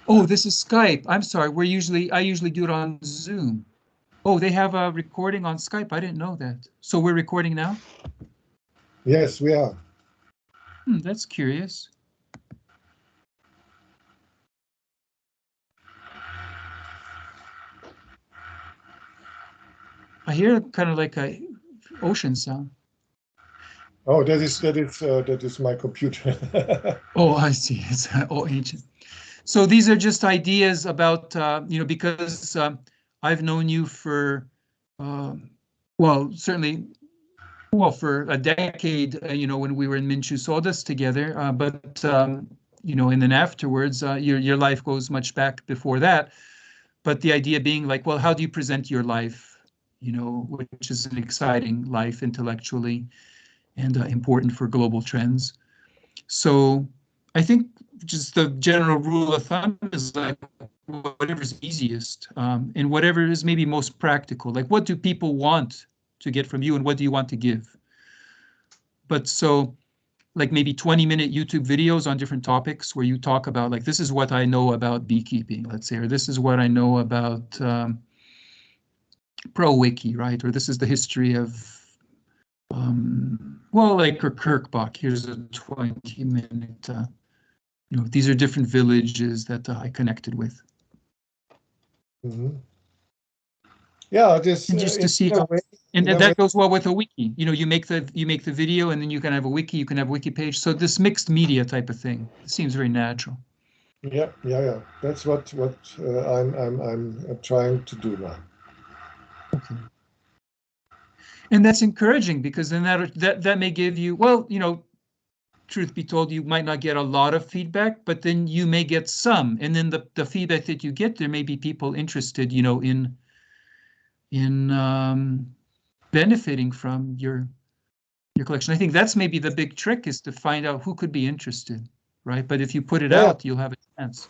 Oh, this is Skype. I'm sorry. I usually do it on Zoom. Oh, they have a recording on Skype. I didn't know that. So we're recording now? Yes, we are. That's curious. I hear kind of like a ocean sound. Oh, that is my computer. Oh, I see. It's all ancient. So these are just ideas about, because I've known you for, um, well, certainly, well, for a decade, when we were in Minchu Sodas together, but, and then afterwards, your life goes much back before that. But the idea being like, well, how do you present your life, which is an exciting life intellectually and important for global trends. So I think just the general rule of thumb is like whatever's easiest, and whatever is maybe most practical. Like, what do people want to get from you, and what do you want to give? But so, like maybe 20-minute YouTube videos on different topics where you talk about like, this is what I know about beekeeping, let's say, or this is what I know about ProWiki, right? Or this is the history of well, like Kirkbach. Here's a 20-minute. These are different villages that I connected with. Mhm. Yeah, this And just to see how, and that goes well with a wiki. You make the video, and then you can have a wiki. You can have a wiki page. So this mixed media type of thing, it seems very natural. Yeah. That's what I'm trying to do now. Okay. And that's encouraging, because then that may give you, well, truth be told, you might not get a lot of feedback, but then you may get some, and then the feedback that you get, there may be people interested, in benefiting from your collection. I think that's maybe the big trick, is to find out who could be interested, right? But if you put it Yeah, out, you'll have a chance.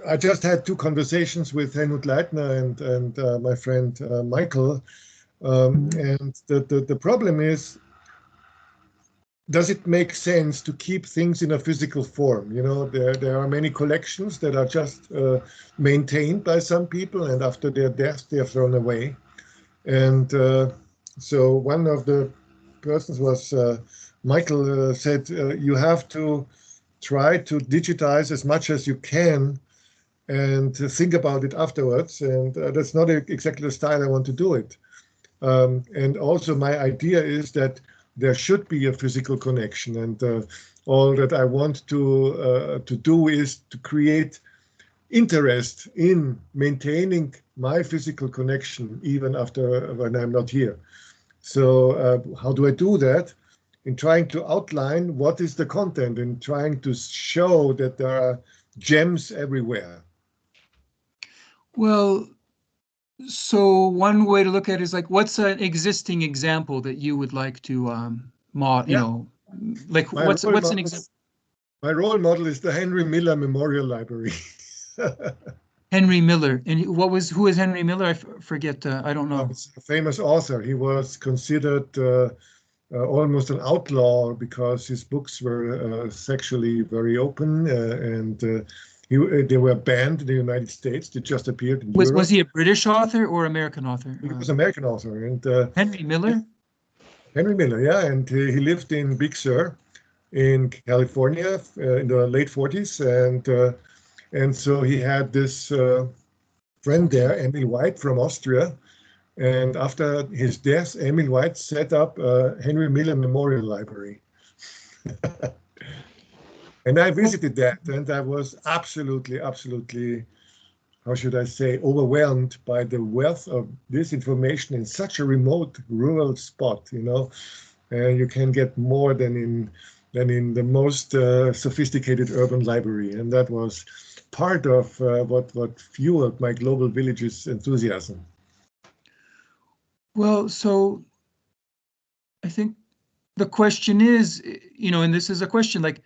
I just had two conversations with Helmut Leitner and my friend Michael, and the problem is, does it make sense to keep things in a physical form? There are many collections that are just maintained by some people, and after their death, they are thrown away. And so one of the persons was Michael said, you have to try to digitize as much as you can and to think about it afterwards. And that's not exactly the style I want to do it. And also, my idea is that there should be a physical connection, and all that I want to do is to create interest in maintaining my physical connection even after when I'm not here. So how do I do that? In trying to outline what is the content and trying to show that there are gems everywhere. Well, so one way to look at it is like, what's an existing example that you would like to Yeah, like my what's role an model, example? my role model is the Henry Miller Memorial Library. Henry Miller. And who is Henry Miller? I forget. I don't know. It's a famous author. He was considered almost an outlaw because his books were sexually very open, and they were banned in the United States. They just appeared in Was Europe. he a British author or American author? He was an American author, and Henry Miller? Henry Miller, yeah, and he lived in Big Sur in California in the late 40s, and so he had this friend there, Emil White from Austria. And after his death, Emil White set up Henry Miller Memorial Library. And I visited that, and I was absolutely, how should I say, overwhelmed by the wealth of this information in such a remote rural spot. You can get more than in the most sophisticated urban library, and that was part of what fueled my Global Villages enthusiasm. Well, so I think the question is, and this is a question like,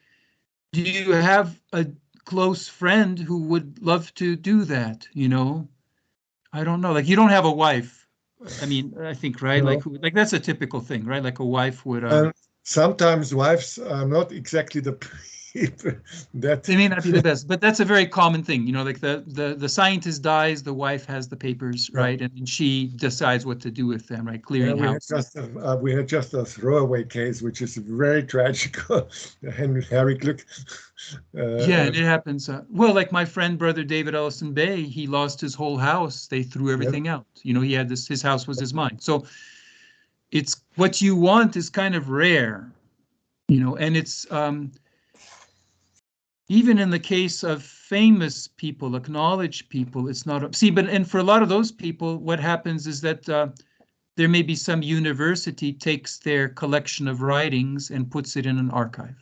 do you have a close friend who would love to do that? I don't know. Like, you don't have a wife. I mean, I think, right? No. Like that's a typical thing, right? Like a wife would. And sometimes wives are not exactly the keep that. They may not be the best, but that's a very common thing. You know, like the scientist dies, the wife has the papers, right? And she decides what to do with them, right? Clearing house. We had just a throwaway case, which is very tragic. Harry Gluck. Yeah, and it happens. Well, like my friend, brother David Ellison Bay, he lost his whole house. They threw everything out. You know, he had this, his house was his mine. So it's what you want is kind of rare, you know, and it's even in the case of famous people, acknowledged people, it's not, see, but, and for a lot of those people, what happens is that there may be some university takes their collection of writings and puts it in an archive.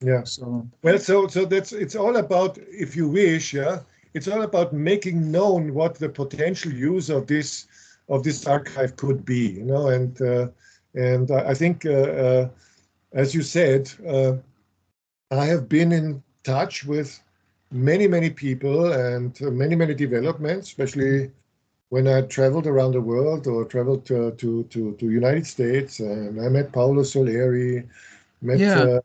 Yeah. So well, so that's, it's all about, if you wish, yeah, it's all about making known what the potential use of this archive could be, you know, and I think, as you said, I have been in touch with many people and many developments, especially when I traveled around the world or traveled to United States, and I met Paolo Soleri, met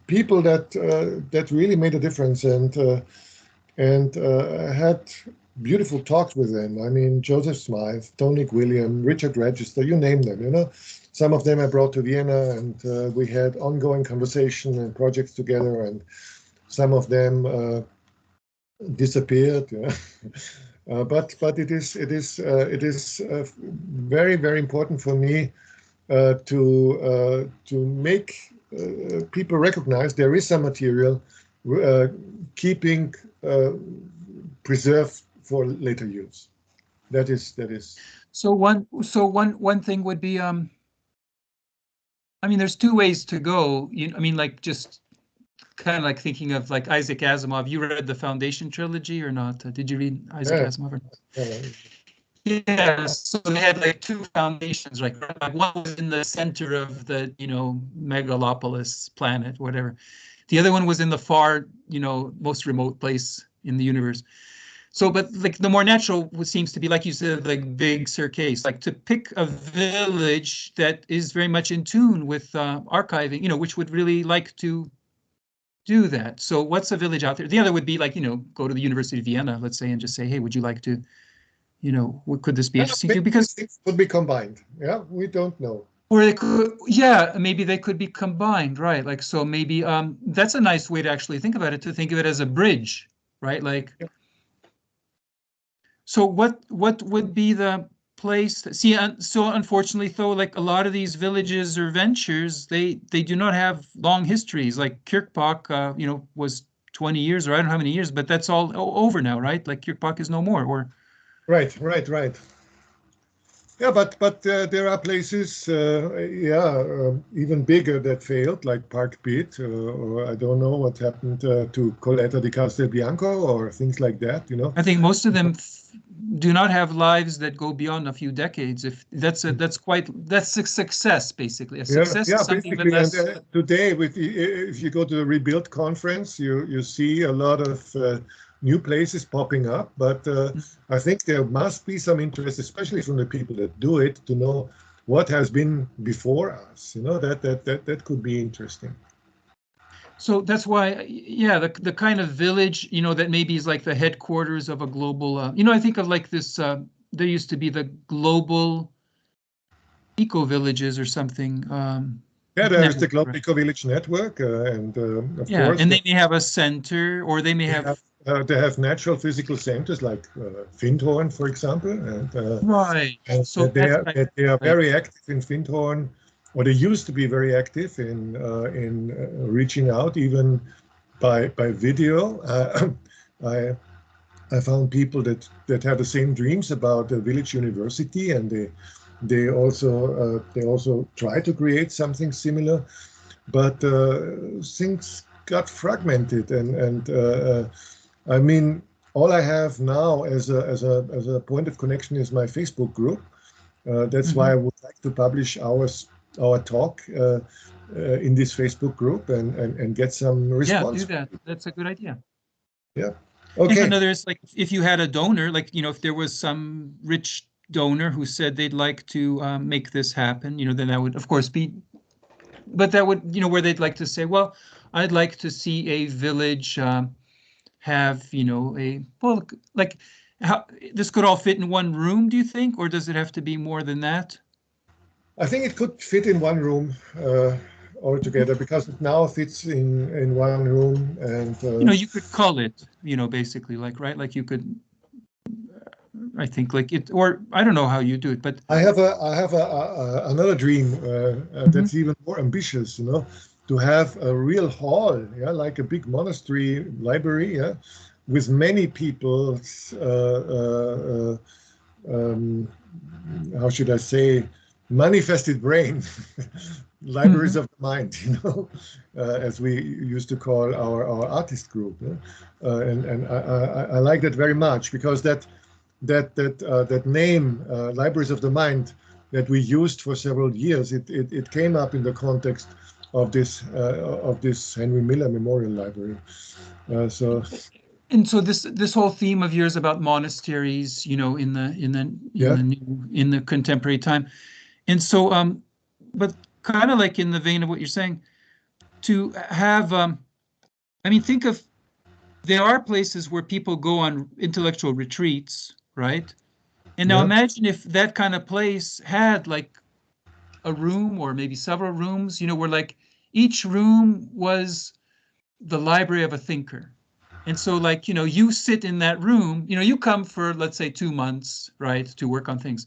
people that really made a difference, and had beautiful talks with them. I mean, Joseph Smythe, Tony Gwilliam, Richard Register, you name them, you know. Some of them I brought to Vienna, and we had ongoing conversation and projects together, and some of them disappeared. Yeah. But it is very important for me to make people recognize there is some material keeping preserved for later use. That is. So one thing would be I mean, there's two ways to go. I mean, like, just kind of like thinking of like Isaac Asimov. You read the Foundation trilogy or not? Did you read Isaac Asimov or not? Yeah, so they had like two foundations, right? Like one was in the center of the, you know, megalopolis planet, whatever. The other one was in the far, you know, most remote place in the universe. So, but like the more natural seems to be, like you said, like big Circase, like to pick a village that is very much in tune with archiving, you know, which would really like to do that. So what's a village out there? The other would be like, you know, go to the University of Vienna, let's say, and just say, hey, would you like to, you know, what could this be interesting to? Because things could be combined. Yeah, we don't know. Or they could, yeah, maybe they could be combined, right? Like, so maybe that's a nice way to actually think about it, to think of it as a bridge, right? Like, so what would be the place? See, so unfortunately, though, like a lot of these villages or ventures, they do not have long histories. Like Kirkbach, you know, was 20 years, or I don't know how many years, but that's all over now, right? Like Kirkbach is no more, or right. Yeah, but there are places, even bigger that failed, like Park Pit, or I don't know what happened to Colletta di Castelbianco, or things like that. You know, I think most of them do not have lives that go beyond a few decades. If that's a success, basically. A success is something basically. that And today, if you go to the Rebuild conference, you see a lot of new places popping up, but I think there must be some interest, especially from the people that do it, to know what has been before us. You know, that could be interesting. So that's why, yeah, the kind of village, you know, that maybe is like the headquarters of a global, you know, I think of like this, there used to be the global eco villages or something. Yeah, there's the Global Eco Village Network, and of course, and they may have a center, or they may they have natural physical centers like Findhorn, for example, and right. And so they are very active in Findhorn, or they used to be very active in reaching out, even by video. I found people that have the same dreams about a village university, and they also try to create something similar, but things got fragmented, and I mean, all I have now as a point of connection is my Facebook group. That's why I would like to publish our talk in this Facebook group and get some response. Yeah, do that. That's a good idea. Yeah. Okay. And another is like, if you had a donor, like, you know, if there was some rich donor who said they'd like to make this happen, you know, then that would, of course, be but that would, you know, where they'd like to say, well, I'd like to see a village have, you know, well, like, how this could all fit in one room, do you think, or does it have to be more than that? I think it could fit in one room altogether, because it now fits in one room, and You know, you could call it, you know, basically, like, right, like you could, I think, like it, or I don't know how you do it, but I have another dream that's even more ambitious, you know, to have a real hall, yeah, like a big monastery library, yeah, with many people's how should I say, manifested brain, libraries of the mind, you know, as we used to call our artist group, yeah? And I like that very much, because that name, Libraries of the Mind, that we used for several years, it came up in the context of this Henry Miller Memorial Library. So and so this whole theme of yours about monasteries, you know, yeah, in the contemporary time, and so but kind of like in the vein of what you're saying, to have I mean, think of, there are places where people go on intellectual retreats, right? And now yeah, imagine if that kind of place had like a room or maybe several rooms, you know, where like each room was the library of a thinker. And so, like, you know, you sit in that room, you know, you come for, let's say, 2 months, right, to work on things.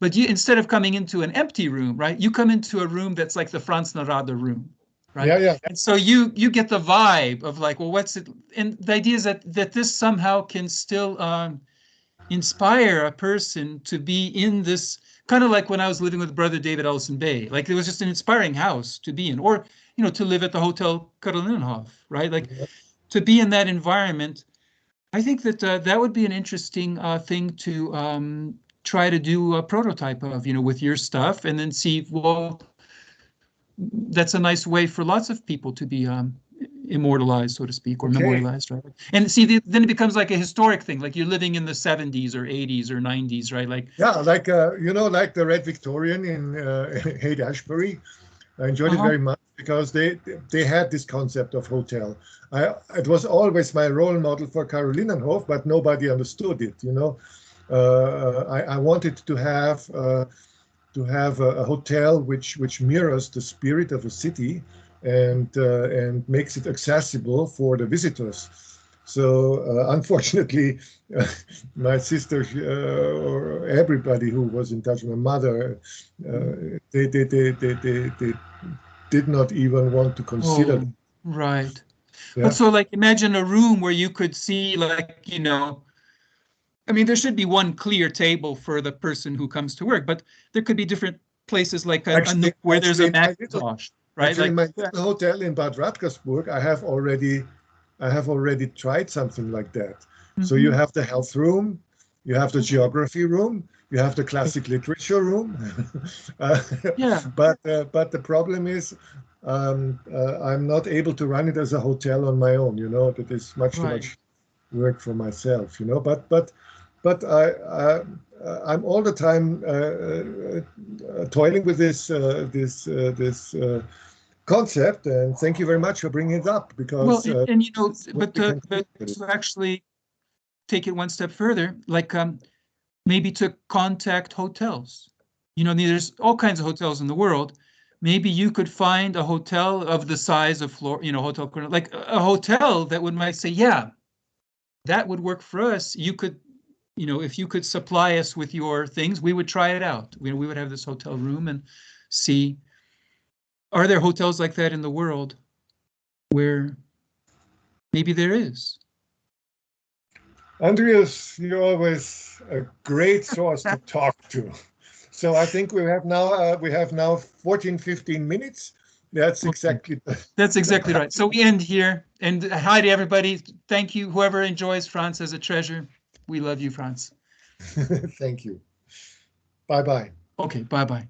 But you, instead of coming into an empty room, right, you come into a room that's like the Franz Narada room, right? yeah, yeah. And so you get the vibe of like, well, what's it? And the idea is that this somehow can still inspire a person to be in this, kind of like when I was living with brother David Ellison Bay. Like, it was just an inspiring house to be in, or, you know, to live at the Hotel Karolinenhof, right? Like, to be in that environment. I think that that would be an interesting thing to try to do a prototype of, you know, with your stuff, and then see, well, that's a nice way for lots of people to be immortalized, so to speak, or Okay. memorialized, right? And see, then it becomes like a historic thing, like you're living in the 70s or 80s or 90s, right? Like, Yeah, like you know, like the Red Victorian in Haight-Ashbury. I enjoyed it uh-huh. very much, because they had this concept of hotel. It was always my role model for Karolinenhof, but nobody understood it. You know, I wanted to have a hotel which mirrors the spirit of a city, and makes it accessible for the visitors. So unfortunately, my sister or everybody who was in touch with my mother, they did not even want to consider that. Oh, right. But Yeah, so, like, imagine a room where you could see, like, you know, I mean, there should be one clear table for the person who comes to work, but there could be different places, like a actually, nook where there's a actually, Macintosh, right? Like, my little hotel in Bad Radkersburg, I have already tried something like that. So you mhm, have the health room, you have the geography room, you have the classic literature room. uh, yeah, but the problem is, I'm not able to run it as a hotel on my own. You know, that is much too right. much work for myself. You know, but I'm all the time toiling with this concept, and thank you very much for bringing it up, Well, because and you know, it's what we can but look at it. to actually take it one step further, like maybe to contact hotels. You know, there's all kinds of hotels in the world. Maybe you could find a hotel of the size of Flor, you know, Hotel Corner, like a hotel that would might say, yeah, that would work for us. You could, you know, if you could supply us with your things, we would try it out. We would have this hotel room and see, are there hotels like that in the world where maybe there is? Andreas, you're always a great source to talk to. So I think we have now 14, 15 minutes. That's Okay. exactly That's exactly right. So we end here. And hi to everybody. Thank you. Whoever enjoys France as a treasure. We love you, France. Thank you. Bye bye. Okay, bye-bye.